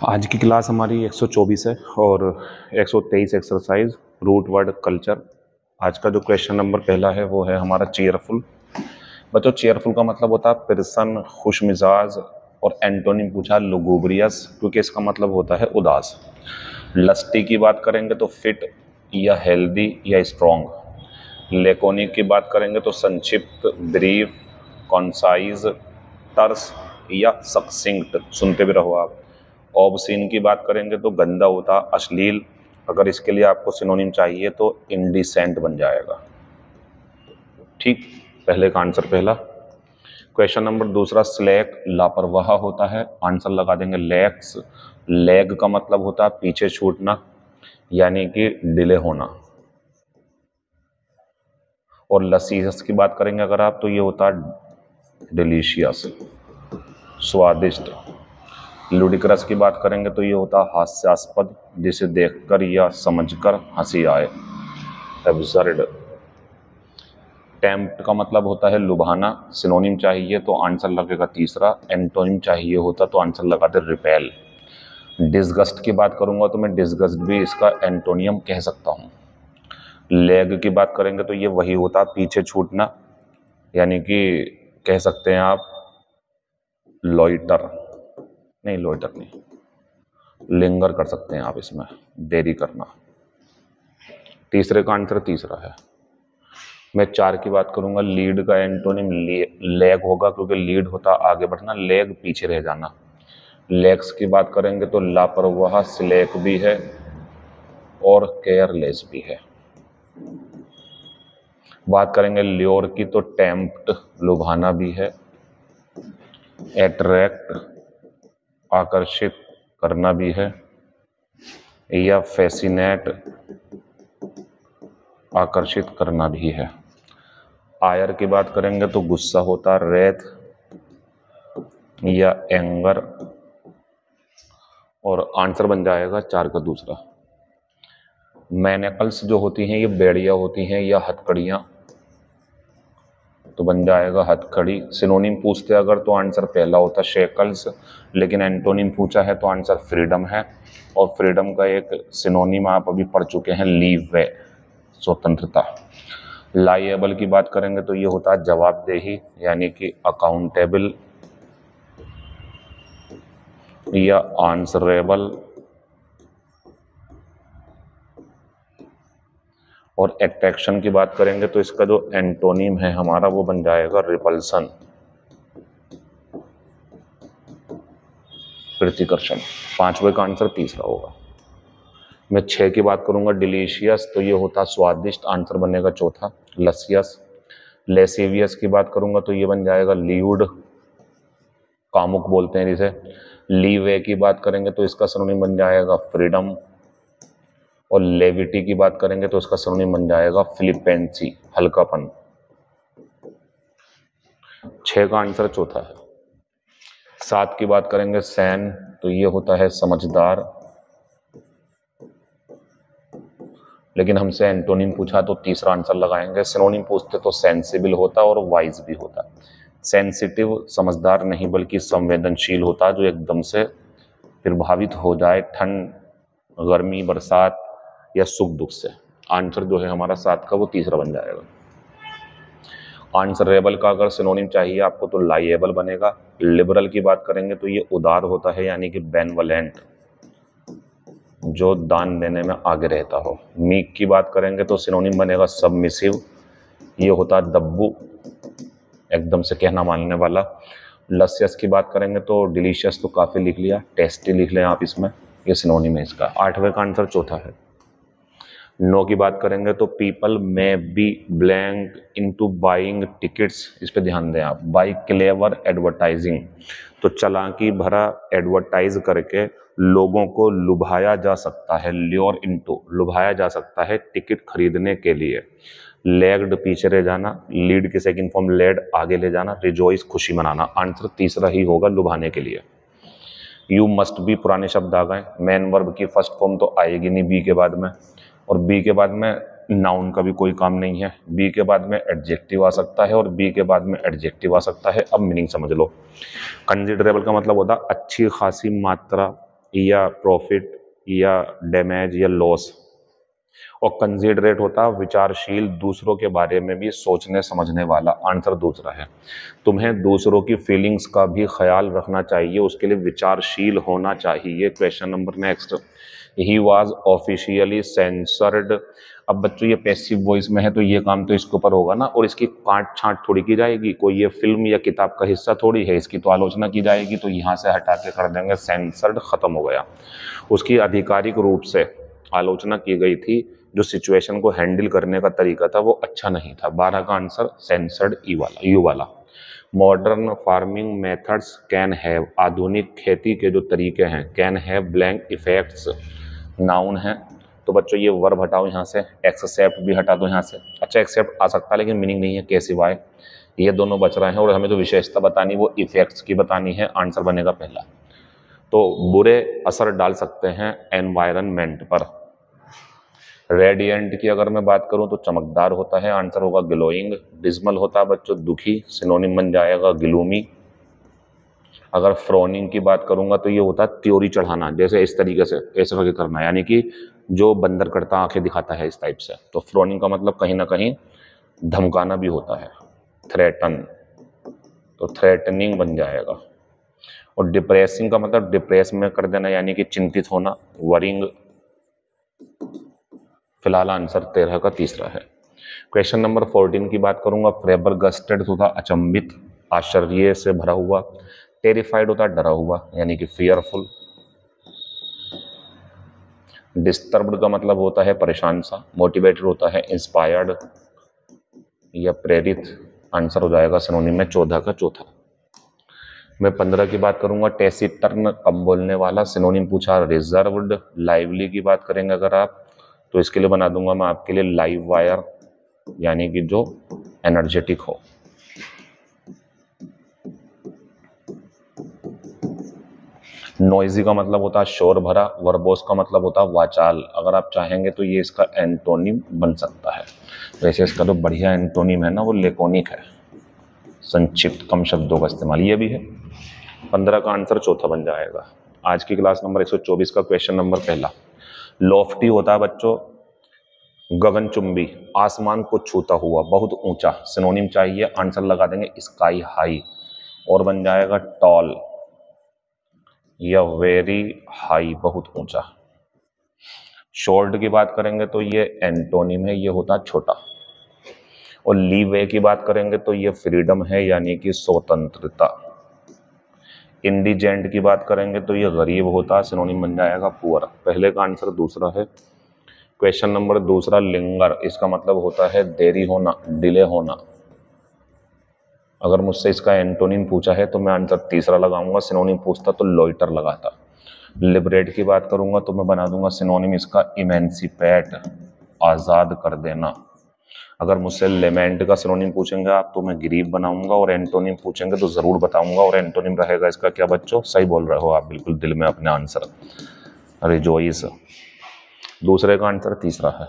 आज की क्लास हमारी 124 है और 123 एक्सरसाइज रूट वर्ड कल्चर। आज का जो क्वेश्चन नंबर पहला है वो है हमारा चीयरफुल। बच्चों, चीयरफुल का मतलब होता है प्रसन्न, खुश मिजाज, और एंटोनिम पूछा लुगुब्रियस, क्योंकि इसका मतलब होता है उदास। लस्टी की बात करेंगे तो फिट या हेल्दी या स्ट्रॉन्ग। लेकोनिक की बात करेंगे तो संक्षिप्त, ब्रीफ, कॉन्साइज, टर्स या सक्सिंक्ट। सुनते भी रहो आप। ऑबसीन की बात करेंगे तो गंदा होता, अश्लील। अगर इसके लिए आपको सिनोनिम चाहिए तो इंडिसेंट बन जाएगा। ठीक, पहले का आंसर पहला। क्वेश्चन नंबर दूसरा, स्लैक लापरवाह होता है। आंसर लगा देंगे लैक्स। लैग का मतलब होता है पीछे छूटना, यानी कि डिले होना। और लसीयस की बात करेंगे अगर आप तो ये होता है डिलीशियस, स्वादिष्ट। लुडिक्रस की बात करेंगे तो ये होता है हास्यास्पद, जिसे देखकर या समझकर हंसी आए, एब्सर्ड। टेम्प्ट का मतलब होता है लुभाना। सिनोनिम चाहिए तो आंसर लगेगा तीसरा। एंटोनिम चाहिए होता तो आंसर लगाते रिपेल। डिसगस्ट की बात करूंगा तो मैं डिसगस्ट भी इसका एंटोनियम कह सकता हूँ। लेग की बात करेंगे तो ये वही होता पीछे छूटना, यानी कि कह सकते हैं आप लॉइटर, नहीं लॉइटर नहीं, लिंगर कर सकते हैं आप इसमें, देरी करना। तीसरे का आंसर तीसरा है। मैं चार की बात करूंगा। लीड का एंटोनिम लेग होगा, क्योंकि लीड होता आगे बढ़ना, लेग पीछे रह जाना। लेग्स की बात करेंगे तो लापरवाह स्लैक भी है और केयरलेस भी है। बात करेंगे ल्योर की तो टेम्प्ट लुभाना भी है, एट्रैक्ट आकर्षित करना भी है, या फैसिनेट आकर्षित करना भी है। आयर की बात करेंगे तो गुस्सा होता, रेथ या एंगर, और आंसर बन जाएगा चार का दूसरा। मैनेकल्स जो होती हैं ये बेड़ियां होती हैं या हथकड़ियां, तो बन जाएगा हथकड़ी। सिनोनिम पूछते अगर तो आंसर पहला होता शेकल्स, लेकिन एंटोनिम पूछा है तो आंसर फ्रीडम है। और फ्रीडम का एक सिनोनिम आप अभी पढ़ चुके हैं, लीव वे, स्वतंत्रता। लाइएबल की बात करेंगे तो ये होता है जवाबदेही, यानी कि अकाउंटेबल या आंसरेबल। और अट्रैक्शन की बात करेंगे तो इसका जो एंटोनिम है हमारा वो बन जाएगा रिपल्सन, प्रतिकर्षण। पांचवे का आंसर तीसरा होगा। मैं छह की बात करूंगा, डिलीशियस, तो ये होता स्वादिष्ट, आंसर बनेगा चौथा लसियस। लेसेवियस की बात करूंगा तो ये बन जाएगा ल्यूड, कामुक बोलते हैं जिसे। लीवे की बात करेंगे तो इसका सिनोनिम बन जाएगा फ्रीडम। और लेविटी की बात करेंगे तो इसका सिनोनिम बन जाएगा फिलिपेंसी, हल्कापन। छह का आंसर चौथा है। सात की बात करेंगे सैन, तो ये होता है समझदार, लेकिन हमसे एंटोनिम पूछा तो तीसरा आंसर लगाएंगे। सिनोनिम पूछते तो सेंसिबल होता और वाइज भी होता। सेंसिटिव समझदार नहीं बल्कि संवेदनशील होता, जो एकदम से प्रभावित हो जाए ठंड, गर्मी, बरसात या सुख दुख से। आंसर जो है हमारा सात का वो तीसरा बन जाएगा। आंसरेबल का अगर सिनोनिम चाहिए आपको तो लाइएबल बनेगा। लिबरल की बात करेंगे तो ये उदार होता है, यानी कि बेनवलेंट, जो दान देने में आगे रहता हो। मीक की बात करेंगे तो सिनोनिम बनेगा सबमिसिव, ये होता दब्बू, एकदम से कहना मानने वाला। लसियस की बात करेंगे तो डिलीशियस तो काफ़ी लिख लिया, टेस्टी लिख लें आप इसमें, ये सिनोनिम है इसका। आठवें का आंसर चौथा है। नो की बात करेंगे तो people may be blank into buying tickets, इस पे ध्यान दें आप। बाई क्लेवर एडवर्टाइजिंग, तो चालाकी भरा एडवर्टाइज करके लोगों को लुभाया जा सकता है। ल्योर इनटू, लुभाया जा सकता है टिकट खरीदने के लिए। लेग्ड पीछे रह जाना, लीड की सेकंड फॉर्म लेड आगे ले जाना, रिजॉइस खुशी मनाना। आंसर तीसरा ही होगा, लुभाने के लिए। यू मस्ट बी पुराने शब्द आ गए। मेन वर्ब की फर्स्ट फॉर्म तो आएगी नहीं बी के बाद में, और बी के बाद में नाउन का भी कोई काम नहीं है। बी के बाद में एडजेक्टिव आ सकता है और बी के बाद में एडजेक्टिव आ सकता है। अब मीनिंग समझ लो। कंसिडरेबल का मतलब होता अच्छी खासी मात्रा या प्रॉफिट या डैमेज या लॉस। और कंसिडरेट होता है विचारशील, दूसरों के बारे में भी सोचने समझने वाला। आंसर दूसरा है। तुम्हें दूसरों की फीलिंग्स का भी ख्याल रखना चाहिए, उसके लिए विचारशील होना चाहिए। Question number next, he was officially censored. अब बच्चों ये पैसिव वॉइस में है तो ये काम तो इसके ऊपर होगा ना, और इसकी काट छांट थोड़ी की जाएगी, कोई ये फिल्म या किताब का हिस्सा थोड़ी है, इसकी तो आलोचना की जाएगी। तो यहाँ से हटा के कर देंगे सेंसर्ड, खत्म हो गया। उसकी आधिकारिक रूप से आलोचना की गई थी, जो सिचुएशन को हैंडल करने का तरीका था वो अच्छा नहीं था। 12 का आंसर सेंसर्ड यू वाला। Modern farming methods can have, आधुनिक खेती के जो तरीके हैं, can have blank effects, noun है। तो बच्चों ये वर्ब हटाओ यहाँ से, एक्सेप्ट भी हटा दो यहाँ से। अच्छा एक्सेप्ट आ सकता है लेकिन मीनिंग नहीं है, के सिवाय। ये दोनों बच रहे हैं और हमें जो विशेषता बतानी वो इफेक्ट्स की बतानी है। आंसर बनेगा पहला। तो बुरे असर डाल सकते हैं एनवायरनमेंट पर। रेडिएंट की अगर मैं बात करूं तो चमकदार होता है, आंसर होगा ग्लोइंग। डिस्मल होता है बच्चों दुखी, सिनोनिम बन जाएगा ग्लूमी। अगर फ्रोनिंग की बात करूंगा तो ये होता है त्योरी चढ़ाना, जैसे इस तरीके से ऐसे करके करना, यानी कि जो बंदर करता आंखें दिखाता है इस टाइप से। तो फ्रोनिंग का मतलब कहीं ना कहीं धमकाना भी होता है, थ्रेटन, तो थ्रेटनिंग बन जाएगा। और डिप्रेसिंग का मतलब डिप्रेस में कर देना, यानी कि चिंतित होना, वरिंग। फिलहाल आंसर 13 का तीसरा है। क्वेश्चन नंबर 14 की बात करूंगा। फ्लेबरगस्टेड होता अचंभित, आश्चर्य से भरा हुआ। टेरिफाइड होता डरा हुआ, यानी कि फियरफुल। डिस्टर्ब्ड का मतलब होता है परेशान सा। मोटिवेटेड होता है इंस्पायर्ड या प्रेरित। आंसर हो जाएगा सिनोनिम में 14 का चौथा। मैं 15 की बात करूंगा। टेसिटर्न, कम बोलने वाला। सिनोनिम पूछा रिजर्व्ड। लाइवली की बात करेंगे अगर आप, तो इसके लिए बना दूंगा मैं आपके लिए लाइव वायर, यानी कि जो एनर्जेटिक हो। नॉइजी का मतलब होता है शोर भरा। वर्बोस का मतलब होता है वाचाल। अगर आप चाहेंगे तो ये इसका एंटोनिम बन सकता है। वैसे इसका जो बढ़िया एंटोनिम है ना वो लेकोनिक है, संक्षिप्त, कम शब्दों का इस्तेमाल, ये भी है। 15 का आंसर चौथा बन जाएगा। आज की क्लास नंबर 124 का क्वेश्चन नंबर पहला। लॉफ्टी होता है बच्चों गगनचुंबी, आसमान को छूता हुआ, बहुत ऊंचा। सिनोनिम चाहिए, आंसर लगा देंगे स्काई हाई, और बन जाएगा टॉल या वेरी हाई, बहुत ऊंचा। शॉर्ट की बात करेंगे तो ये एंटोनिम है, ये होता है छोटा। और लीवे की बात करेंगे तो ये फ्रीडम है, यानी कि स्वतंत्रता। इंडिजेंट की बात करेंगे तो ये गरीब होता है, सिनोनिम बन जाएगा पुअर। पहले का आंसर दूसरा है। क्वेश्चन नंबर दूसरा, लिंगर, इसका मतलब होता है देरी होना, डिले होना। अगर मुझसे इसका एंटोनिम पूछा है तो मैं आंसर तीसरा लगाऊंगा, सिनोनिम पूछता तो लॉइटर लगाता। लिबरेट की बात करूंगा तो मैं बना दूंगा सिनोनिम इसका इमेंसिपेट, आज़ाद कर देना। अगर मुझसे लेमेंट का सिनोनिम पूछेंगे आप तो मैं गरीब बनाऊंगा, और एंटोनिम पूछेंगे तो ज़रूर बताऊंगा। और एंटोनिम रहेगा इसका क्या बच्चों? सही बोल रहे हो आप बिल्कुल दिल में अपने आंसर, रिजॉइस। दूसरे का आंसर तीसरा है।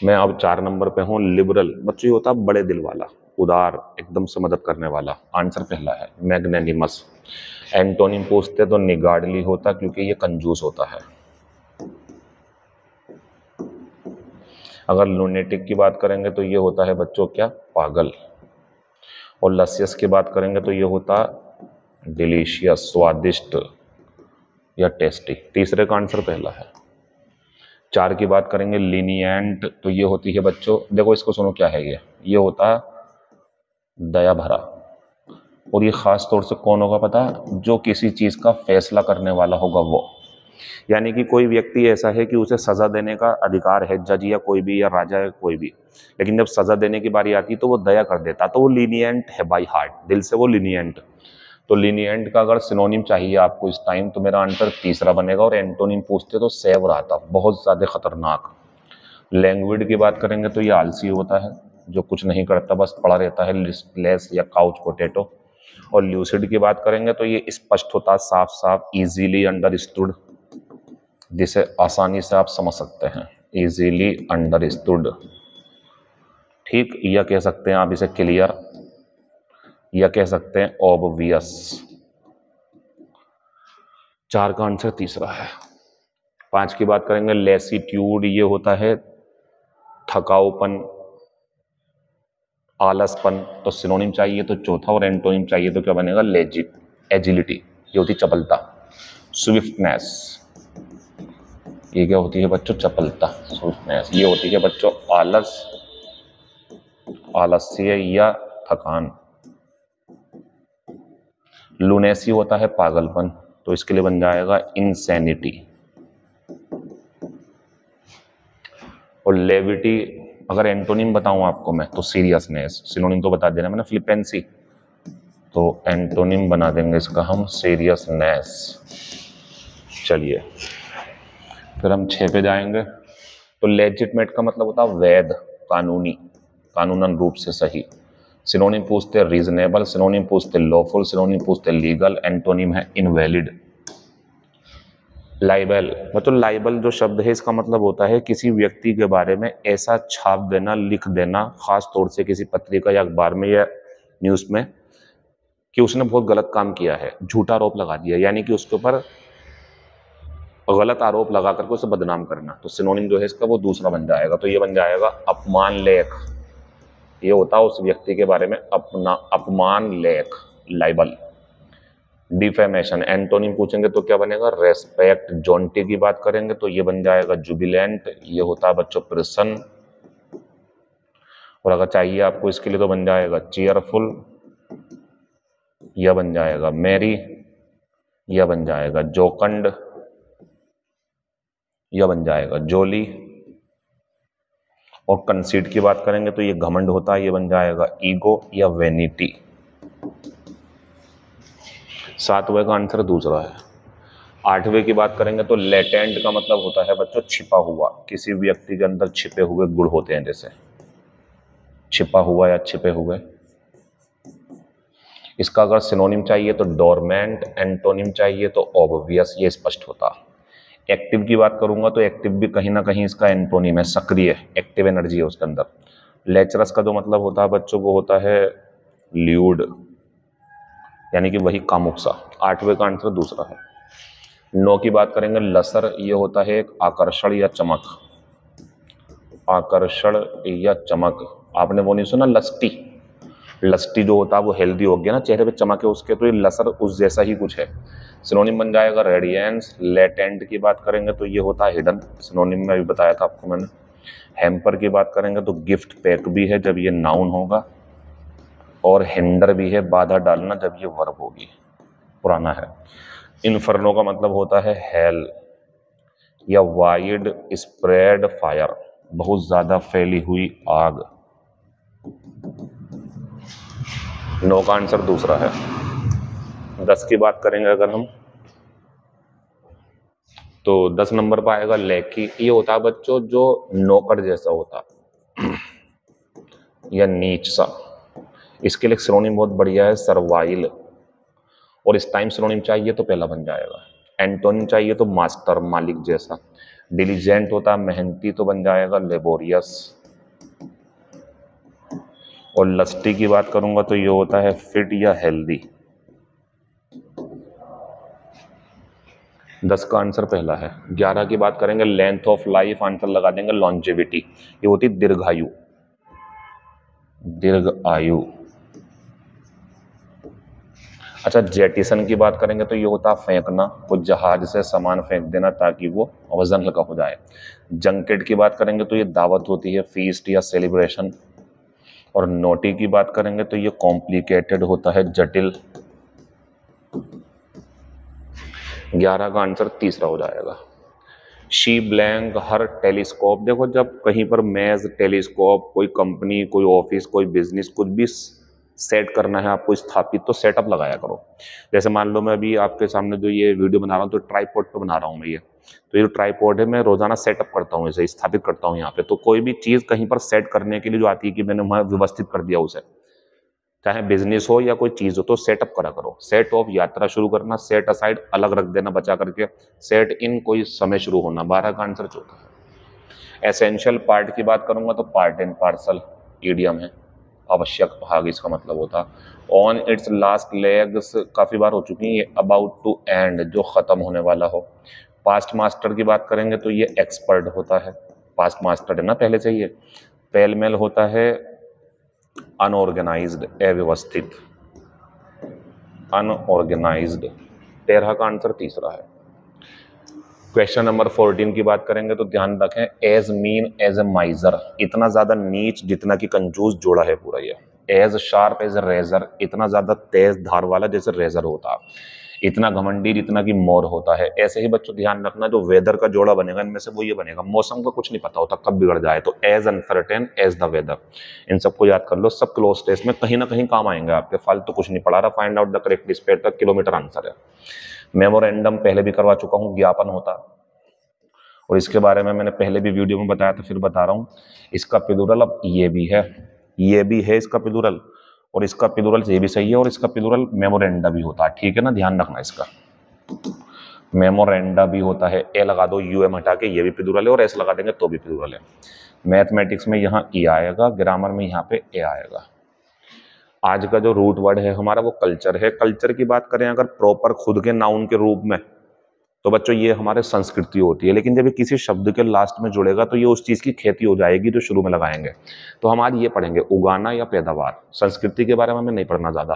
मैं अब 4 नंबर पे हूँ। लिबरल बच्चों ये होता है बड़े दिल वाला, उदार, एकदम से मदद करने वाला। आंसर पहला है। मैग्नेनिमस, एंटोनिम पूछते तो निगार्डली होता, क्योंकि ये कंजूस होता है। अगर लूनेटिक की बात करेंगे तो ये होता है बच्चों क्या? पागल। और लसियस की बात करेंगे तो ये होता डिलीशियस, स्वादिष्ट या टेस्टी। तीसरे का आंसर पहला है। 4 की बात करेंगे लीनियंट, तो ये होती है बच्चों, देखो इसको सुनो क्या है ये होता है दया भरा। और ये खास तौर से कौन होगा पता है? जो किसी चीज का फैसला करने वाला होगा वो। यानी कि कोई व्यक्ति ऐसा है कि उसे सजा देने का अधिकार है, जज या कोई भी, या राजा या कोई भी, लेकिन जब सजा देने की बारी आती तो वो दया कर देता, तो वो लीनियंट है बाय हार्ट, दिल से वो लीनियंट। तो लीनियंट का अगर सिनोनिम चाहिए आपको इस टाइम तो मेरा आंसर तीसरा बनेगा। और एंटोनिम पूछते तो सेवर आता, बहुत ज्यादा खतरनाक। लैंग्विड की बात करेंगे तो ये आलसी होता है, जो कुछ नहीं करता बस पड़ा रहता है, लिस्टलेस या काउच पोटैटो। और ल्यूसिड की बात करेंगे तो ये स्पष्ट होता, साफ साफ, इजीली अंडरस्टूड, जिसे आसानी से आप समझ सकते हैं, इजीली अंडरस्टूड। ठीक, या कह सकते हैं आप इसे क्लियर, या कह सकते हैं ऑब्वियस। 4 का आंसर तीसरा है। 5 की बात करेंगे लेसीट्यूड, ये होता है थकाऊपन, आलसपन, तो सिनोनिम चाहिए तो चौथा, और एंटोनिम चाहिए तो क्या बनेगा लेजिट, एजिलिटी, ये होती चपलता। स्विफ्टनेस, ये क्या होती है बच्चों चपलता, स्विफ्टनेस। ये होती है बच्चों आलस, आलस्य या थकान। लुनेसी होता है पागलपन, तो इसके लिए बन जाएगा इंसैनिटी। और लेविटी अगर एंटोनिम बताऊं आपको मैं तो सीरियसनेस, सिनोनिम तो बता देना मैंने फ्लिपेंसी, तो एंटोनिम बना देंगे इसका हम सीरियसनेस। चलिए फिर हम 6 पे जाएंगे। तो लेजिटमेट का मतलब होता है वैध, कानूनी, कानूनन रूप से सही। सिनोनिम पूछते रीजनेबल, सिनोनिम पूछते लॉफुल, सिनोनिम पूछते लीगल, एंटोनिम है इनवैलिड। लाइबल, मतलब लाइबल जो शब्द है इसका मतलब होता है किसी व्यक्ति के बारे में ऐसा छाप देना, लिख देना, खास तौर से किसी पत्रिका या अखबार में या न्यूज़ में कि उसने बहुत गलत काम किया है, झूठा आरोप लगा दिया, यानी कि उसके ऊपर गलत आरोप लगा करके उसे बदनाम करना। तो सिनोनिम जो है इसका वो दूसरा बन जाएगा, तो ये बन जाएगा अपमान लेख। ये होता है उस व्यक्ति के बारे में अपना अपमान लेख, लाइबल। डिफेमेशन, एंटोनिम पूछेंगे तो क्या बनेगा रेस्पेक्ट। जॉन्टी की बात करेंगे तो ये बन जाएगा जुबिलेंट, ये होता है बच्चों प्रसन्न। और अगर चाहिए आपको इसके लिए तो बन जाएगा चीयरफुल, यह बन जाएगा मैरी, यह बन जाएगा जोकंड, यह बन जाएगा जोली। और कंसीट की बात करेंगे तो ये घमंड होता है, ये बन जाएगा ईगो या वेनिटी। 7वें का आंसर दूसरा है। 8वें की बात करेंगे तो लेटेंट का मतलब होता है बच्चों छिपा हुआ, किसी व्यक्ति के अंदर छिपे हुए गुण होते हैं, जैसे छिपा हुआ या छिपे हुए। इसका अगर सिनोनिम चाहिए तो डोरमेंट, एंटोनिम चाहिए तो ऑब्वियस, ये स्पष्ट होता। एक्टिव की बात करूंगा तो एक्टिव भी कहीं ना कहीं इसका एंटोनिम है सक्रिय, एक्टिव एनर्जी है उसके अंदर। लेचरस का जो मतलब होता है बच्चों को होता है ल्यूड, यानी कि वही कामुक सा। 8वें का आंसर दूसरा है। 9 की बात करेंगे लसर, ये होता है एक आकर्षण या चमक, आकर्षण या चमक। आपने वो नहीं सुना लस्टी, लस्टी जो होता है वो हेल्दी हो गया ना, चेहरे पे चमक है उसके, तो ये लसर उस जैसा ही कुछ है। सिनोनिम बन जाएगा रेडियंस। लेटेंट की बात करेंगे तो ये होता है हिडन, सिनोनिम में भी बताया था आपको मैंने। हैम्पर की बात करेंगे तो गिफ्ट पैक भी है जब ये नाउन होगा, और हिंडर भी है बाधा डालना जब ये वर्ब होगी, पुराना है। इन्फर्नो का मतलब होता है हेल या वाइड स्प्रेड फायर, बहुत ज्यादा फैली हुई आग। 9 का आंसर दूसरा है। 10 की बात करेंगे अगर हम तो 10 नंबर पर आएगा लैकी। ये होता है बच्चों जो नौकर जैसा होता या नीच सा। इसके लिए सिनोनिम बहुत बढ़िया है सर्वाइल, और इस टाइम सिनोनिम चाहिए तो पहला बन जाएगा। एंटोनिम चाहिए तो मास्टर, मालिक जैसा। डिलीजेंट होता है मेहनती, तो बन जाएगा लेबोरियस। और लस्टी की बात करूंगा तो ये होता है फिट या हेल्दी। 10 का आंसर पहला है। 11 की बात करेंगे लेंथ ऑफ लाइफ, आंसर लगा देंगे लॉन्जेविटी, ये होती दीर्घायु, दीर्घ आयु। अच्छा जेटिसन की बात करेंगे तो ये होता फेंकना, कुछ जहाज से सामान फेंक देना ताकि वो वजन हल्का हो जाए। जंकेट की बात करेंगे तो ये दावत होती है, फीस्ट या सेलिब्रेशन। और नोटी की बात करेंगे तो ये कॉम्प्लिकेटेड होता है, जटिल। 11 का आंसर तीसरा हो जाएगा। She blank her telescope. देखो जब कहीं पर मेज, टेलीस्कोप, कोई कंपनी, कोई ऑफिस, कोई बिजनेस, कुछ भी सेट करना है आपको स्थापित, तो सेटअप लगाया करो। जैसे मान लो मैं अभी आपके सामने जो ये वीडियो बना रहा हूँ तो ट्राइपॉड पे बना रहा हूँ मैं ये, तो ये जो ट्राइपॉड है मैं रोजाना सेटअप करता हूँ, इसे स्थापित करता हूँ यहाँ पे। तो कोई भी चीज़ कहीं पर सेट करने के लिए जो आती है कि मैंने वहाँ व्यवस्थित कर दिया उसे, चाहे बिजनेस हो या कोई चीज़ हो, तो सेटअप करा करो। सेट ऑफ यात्रा शुरू करना, सेट असाइड अलग रख देना बचा करके, सेट इन कोई समय शुरू होना। 12 का आंसर चौथा है। एसेंशियल पार्ट की बात करूंगा तो पार्ट एंड पार्सल ईडियम है, आवश्यक भाग इसका मतलब होता। ऑन इट्स लास्ट लेग्स काफ़ी बार हो चुकी है, ये अबाउट टू एंड जो ख़त्म होने वाला हो। पास्ट मास्टर की बात करेंगे तो ये एक्सपर्ट होता है, पास्ट मास्टर है ना पहले से ही है। पेल मेल होता है अनऑर्गेनाइज्ड, अव्यवस्थित, अनऑर्गेनाइज्ड। 13 का आंसर तीसरा है। क्वेश्चन नंबर 14 की बात करेंगे तो ध्यान रखें, as mean as a miser, इतना ज्यादा नीच जितना कि कंजूस जोड़ा है पूरा ये। As sharp as a razor, इतना ज्यादा तेज धार वाला जैसे रेजर होता। इतना घमंडी जितना कि मोर होता है। ऐसे ही बच्चों ध्यान रखना, जो वेदर का जोड़ा बनेगा इनमें से वो ये बनेगा। मौसम का कुछ नहीं पता होता कब बिगड़ जाए, तो as uncertain as the weather, इन सबको याद कर लो। सब क्लोज टेस्ट में कहीं ना कहीं काम आएंगे आपके, फालतू कुछ नहीं पढ़ा रहा। Find out the correct space तक किलोमीटर आंसर है। मेमोरेंडम पहले भी करवा चुका हूँ, ज्ञापन होता, और इसके बारे में मैंने पहले भी वीडियो में बताया था, फिर बता रहा हूँ। इसका प्लूरल अब ये भी है, ये भी है इसका प्लूरल, और इसका प्लूरल ये भी सही है, और इसका प्लूरल मेमोरेंडा भी होता है, ठीक है ना, ध्यान रखना इसका। मेमोरेंडा भी होता है, ए लगा दो, यूएम हटा के, ये भी प्लूरल है, और एस लगा देंगे तो भी प्लूरल है। मैथमेटिक्स में यहाँ ई आएगा, ग्रामर में यहाँ पे ए आएगा। आज का जो रूट वर्ड है हमारा वो कल्चर है। कल्चर की बात करें अगर प्रॉपर खुद के नाउन के रूप में, तो बच्चों ये हमारे संस्कृति होती है, लेकिन जब ये किसी शब्द के लास्ट में जुड़ेगा तो ये उस चीज की खेती हो जाएगी जो शुरू में लगाएंगे। तो हम आज ये पढ़ेंगे, उगाना या पैदावार। संस्कृति के बारे में हमें नहीं पढ़ना ज्यादा।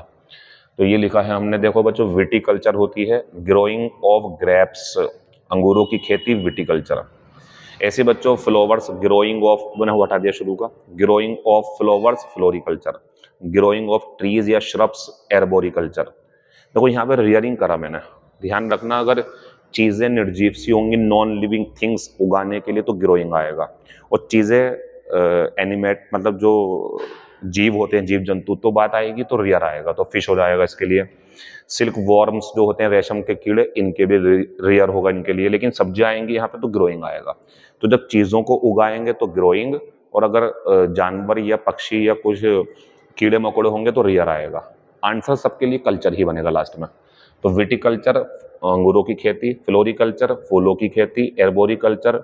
तो ये लिखा है हमने, देखो बच्चों, विटिकल्चर होती है ग्रोइंग ऑफ ग्रेप्स, अंगूरों की खेती विटिकल्चर। ऐसे बच्चों फ्लावर्स, ग्रोइंग ऑफ, मैंने हटा दिया शुरू का, growing of flowers floriculture, growing of trees या श्रब्स एर्बोरिकल्चर। देखो यहाँ पे रियरिंग करा मैंने, ध्यान रखना, अगर चीजें निर्जीव सी होंगी, नॉन लिविंग थिंग्स उगाने के लिए तो ग्रोइंग आएगा, और चीजें एनिमेट मतलब जो जीव होते हैं, जीव जंतु, तो बात आएगी तो रियर आएगा, तो फिश हो जाएगा इसके लिए। सिल्क वॉर्म्स जो होते हैं रेशम के कीड़े, इनके भी रियर होगा इनके लिए, लेकिन सब्जियां आएंगी यहाँ पे तो ग्रोइंग आएगा। तो जब चीजों को उगाएंगे तो ग्रोइंग, और अगर जानवर या पक्षी या कुछ कीड़े मकोड़े होंगे तो रियर आएगा। आंसर सबके लिए कल्चर ही बनेगा लास्ट में। तो विटिकल्चर अंगूरों की खेती, फ्लोरिकल्चर फूलों की खेती, एर्बोरिकल्चर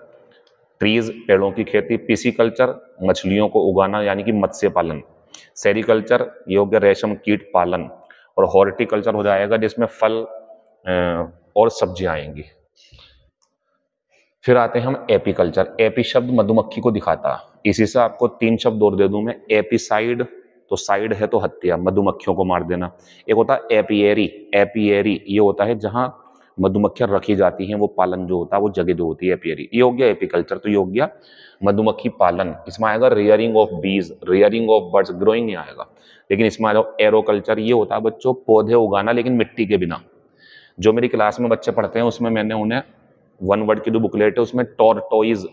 ट्रीज पेड़ों की खेती, पिसिकल्चर मछलियों को उगाना यानी कि मत्स्य पालन, सेरिकल्चर ये हो गया रेशम कीट पालन, और हॉर्टिकल्चर हो जाएगा जिसमें फल और सब्जियां आएंगी। फिर आते हैं हम एपीकल्चर। एपी शब्द मधुमक्खी को दिखाता, इसी से आपको 3 शब्द और दे दूं मैं। एपीसाइड, तो साइड है तो हत्या, मधुमक्खियों को मार देना। एक होता है एपियरी, एपियरी ये होता है जहां मधुमक्खियां रखी जाती हैं, वो पालन जो होता है, वो जगह जो होती है एपियरी। ये हो गया एपीकल्चर, तो ये हो गया मधुमक्खी पालन। इसमें आएगा रियरिंग ऑफ बीज, रियरिंग ऑफ बर्ड्स, ग्रोइंग नहीं आएगा। लेकिन इसमें आएगा एरोकल्चर, ये होता है बच्चों पौधे उगाना लेकिन मिट्टी के बिना। जो मेरी क्लास में बच्चे पढ़ते हैं उसमें मैंने उन्हें 1 वर्ड की जो बुकलेट है उसमें टॉर्टोइज,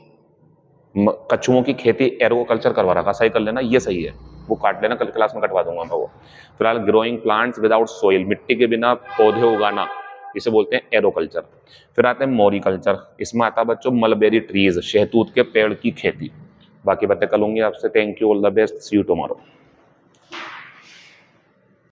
कछुओं की खेती, एरोकल्चर करवा रखा, सही कर लेना, ये सही है, वो काट लेना, कल क्लास में कटवा दूंगा मैं वो। फिलहाल ग्रोइंग प्लांट्स विदाउट सोइल, मिट्टी के बिना पौधे उगाना, इसे बोलते हैं एरोकल्चर। फिर आते हैं मोरिकल्चर, इसमें आता है बच्चों मलबेरी ट्रीज, शहतूत के पेड़ की खेती। बाकी बातें कल होंगी आपसे। Thank you, all the best, see you tomorrow.